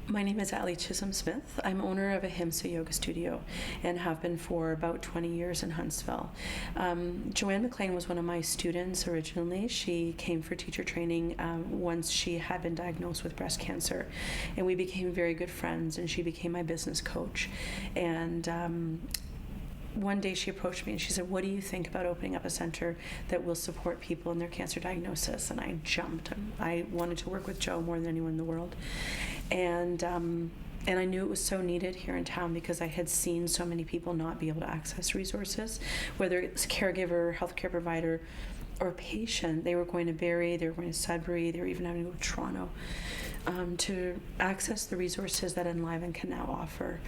My name is ALLIE Smith. I'm owner of a Himsa yoga studio and have been for about 20 years in Huntsville. Joanne McLean was one of my students originally. She came for teacher training once she had been diagnosed with breast cancer, and we became very good friends, and she became my business coach. And one day she approached me and she said, "What do you think about opening up a center that will support people in their cancer diagnosis?" And I jumped. I wanted to work with Joe more than anyone in the world. And I knew it was so needed here in town because I had seen so many people not be able to access resources, whether it's caregiver, healthcare provider, or patient. They were going to Barrie, they were going to Sudbury, they were even having to go to Toronto to access the resources that Enliven can now offer.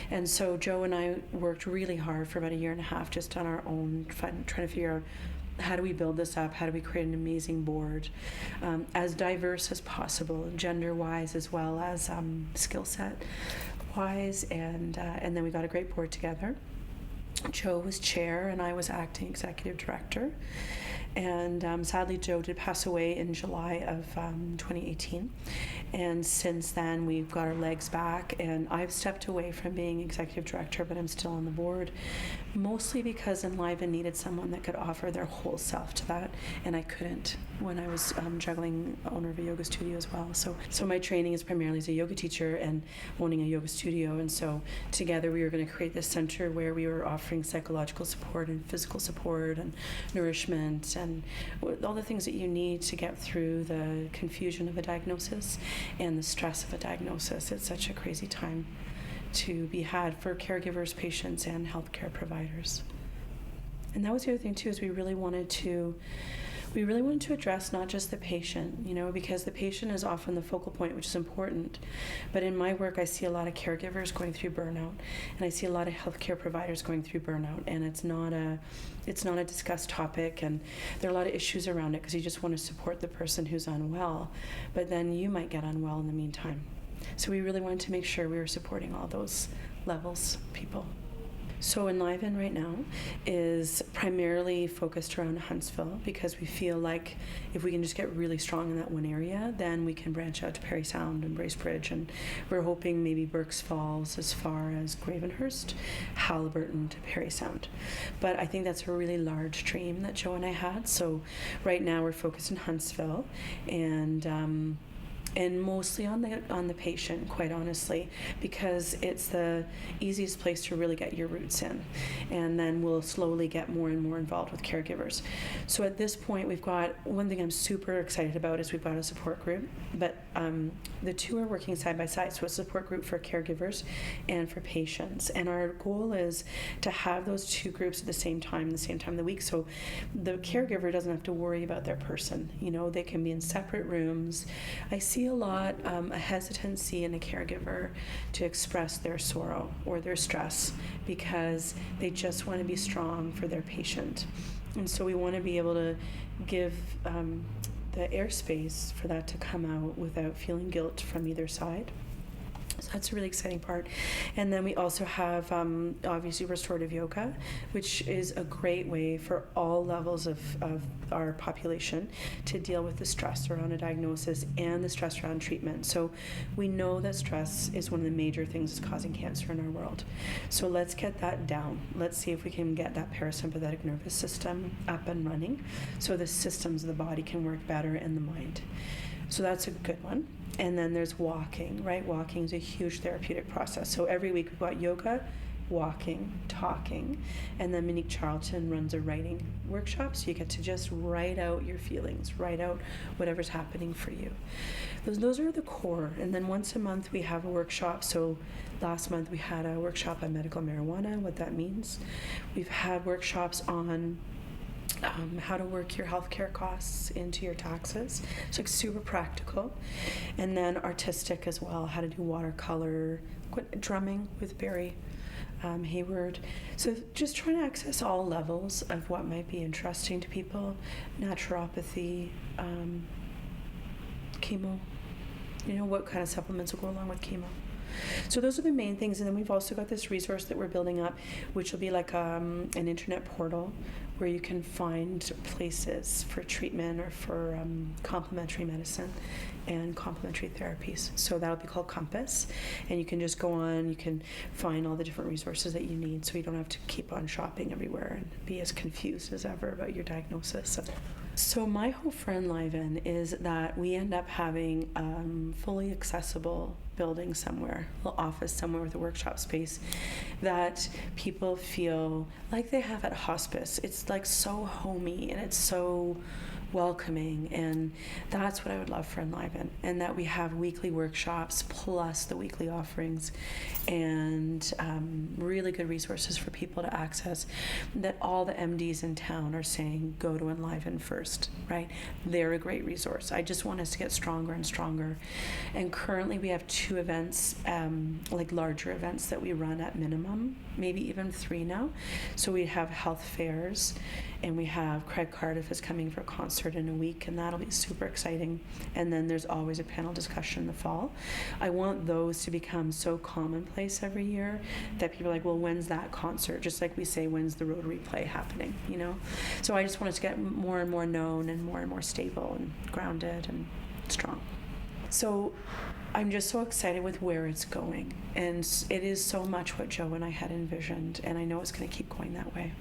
And so Joe and I worked really hard for about a year and a half just on our own, trying to figure out how do we build this up, how do we create an amazing board, as diverse as possible, gender-wise as well as skill set-wise, and then we got a great board together. Joe was chair and I was acting executive director. And sadly, Joe did pass away in July of 2018. And since then, we've got our legs back, and I've stepped away from being executive director, but I'm still on the board, mostly because Enliven needed someone that could offer their whole self to that, and I couldn't when I was juggling owner of a yoga studio as well. So my training is primarily as a yoga teacher and owning a yoga studio, and so together we were going to create this center where we were offering psychological support and physical support and nourishment and all the things that you need to get through the confusion of a diagnosis and the stress of a diagnosis. It's such a crazy time to be had for caregivers, patients, and healthcare providers. And that was the other thing too, is we really wanted to address not just the patient, because the patient is often the focal point, which is important. But in my work, I see a lot of caregivers going through burnout, and I see a lot of healthcare providers going through burnout, and it's not a discussed topic, and there are a lot of issues around it because you just want to support the person who's unwell, but then you might get unwell in the meantime. So we really wanted to make sure we were supporting all those levels people. So Enliven right now is primarily focused around Huntsville because we feel like if we can just get really strong in that one area, then we can branch out to Parry Sound and Bracebridge, and we're hoping maybe Burkes Falls as far as Gravenhurst, Haliburton to Parry Sound. But I think that's a really large dream that Joe and I had. So right now we're focused in Huntsville, and mostly on the patient, quite honestly, because it's the easiest place to really get your roots in, and then we'll slowly get more and more involved with caregivers. So at this point, we've got one thing I'm super excited about is we've got a support group, but the two are working side by side. So a support group for caregivers and for patients, and our goal is to have those two groups at the same time of the week, so the caregiver doesn't have to worry about their person. They can be in separate rooms. I see a lot a hesitancy in a caregiver to express their sorrow or their stress because they just want to be strong for their patient, and so we want to be able to give the airspace for that to come out without feeling guilt from either side. So that's a really exciting part. And then we also have obviously restorative yoga, which is a great way for all levels of our population to deal with the stress around a diagnosis and the stress around treatment. So we know that stress is one of the major things that's causing cancer in our world. So let's get that down. Let's see if we can get that parasympathetic nervous system up and running so the systems of the body can work better and the mind. So that's a good one. And then there's walking, right? Walking is a huge therapeutic process. So every week we've got yoga, walking, talking, and then Monique Charlton runs a writing workshop, so you get to just write out your feelings, write out whatever's happening for you. Those are the core. And then once a month we have a workshop. So last month we had a workshop on medical marijuana, what that means. We've had workshops on how to work your healthcare costs into your taxes. It's like super practical. And then artistic as well, how to do watercolor, drumming with Barry Hayward. So just trying to access all levels of what might be interesting to people. Naturopathy, chemo, what kind of supplements will go along with chemo. So those are the main things. And then we've also got this resource that we're building up, which will be like an internet portal where you can find places for treatment or for complementary medicine and complementary therapies. So that'll be called Compass, and you can just go on, you can find all the different resources that you need, so you don't have to keep on shopping everywhere and be as confused as ever about your diagnosis. So my hope for Enliven is that we end up having fully accessible building somewhere, a little office somewhere with a workshop space that people feel like they have at hospice. It's like so homey and it's so welcoming, and that's what I would love for Enliven, and that we have weekly workshops plus the weekly offerings and really good resources for people to access, that all the MDs in town are saying go to Enliven first, right? They're a great resource. I just want us to get stronger and stronger, and currently we have 2 events, like larger events that we run at minimum, maybe even 3 now. So we have health fairs, and we have Craig Cardiff is coming for a concert in a week, and that'll be super exciting. And then there's always a panel discussion in the fall. I want those to become so commonplace every year that people are like, well, when's that concert? Just like we say, when's the Rotary play happening, you know? So I just want us to get more and more known and more stable and grounded and strong. So I'm just so excited with where it's going. And it is so much what Joe and I had envisioned, and I know it's going to keep going that way.